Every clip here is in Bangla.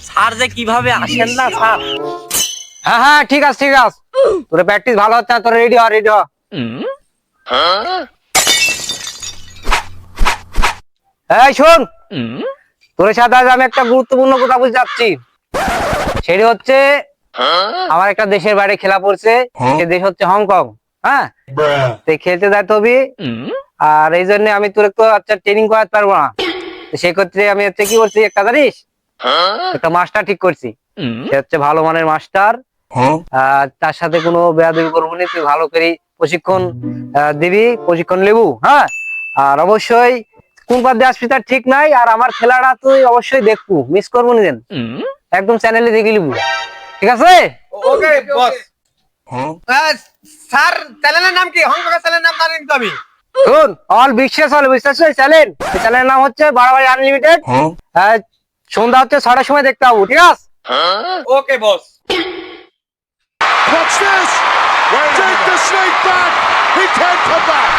স্যার যে কিভাবে আসেন না স্যার। হ্যাঁ হ্যাঁ ঠিক আছে ঠিক আছে, তোর প্র্যাকটিস ভালো হচ্ছে না, তোর রেডি হ রেডি হ। এই শোন, তোর সাথে আজ আমি একটা গুরুত্বপূর্ণ কথা বলতে যাচ্ছি। সেটি হচ্ছে আমার একটা দেশের বাইরে খেলা পড়ছে, সে দেশ হচ্ছে হংকং। হ্যাঁ, তো খেলতে যাইতে হবে, আর এই জন্য আমি তোর একটু আচ্ছা ট্রেনিং করাতে পারবো না। সেক্ষেত্রে আমি হচ্ছে কি করছি, একটা জানিস, একটা মাস্টার ঠিক করছি। সে হচ্ছে ভালো মানের মাস্টার, তার সাথে কোনো বেয়াদবি করবো না, তুই ভালো করে প্রশিক্ষণ দিবি, প্রশিক্ষণ নেবু। হ্যাঁ, আর অবশ্যই কোন পার দিয়ে আসবি তার ঠিক নাই, আর আমার খেলাটা তুই অবশ্যই দেখবো, মিস করবো না যেন, একদম চ্যানেলে দেখে নিবু, ঠিক আছে? ওকে বস। স্যার চ্যানেলের নাম কি? হংকং এর চ্যানেলের নাম জানি কিন্তু আমি। শুন, অল বিশ্বে চলে, বুঝতে পারছিস? চ্যানেল, এই চ্যানেলের নাম হচ্ছে বাড়াবাড়ি আনলিমিটেড। সন্ধ্যা হচ্ছে 6টার সময় দেখতে পাবো, ঠিক আছে? ওকে বস। Watch this! Take the snake back! He can't come back!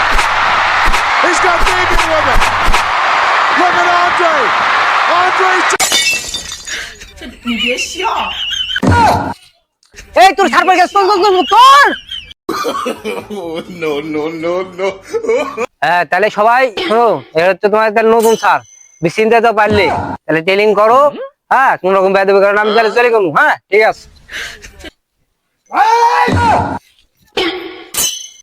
He's got Damien with him! Look at Andre! Andre's... এই তোর ছাড় পড়ে গেছে, তোর হ্যাঁ, তাহলে সবাই শোনো, এটা হচ্ছে তোমার তাহলে নতুন স্যার, বিচিন্তে তো পারলে তাহলে ট্রেনিং করো। হ্যাঁ, কোন রকম বেয়াদবি করো না, আমি তাহলে চলে গেলাম। হ্যাঁ ঠিক আছে।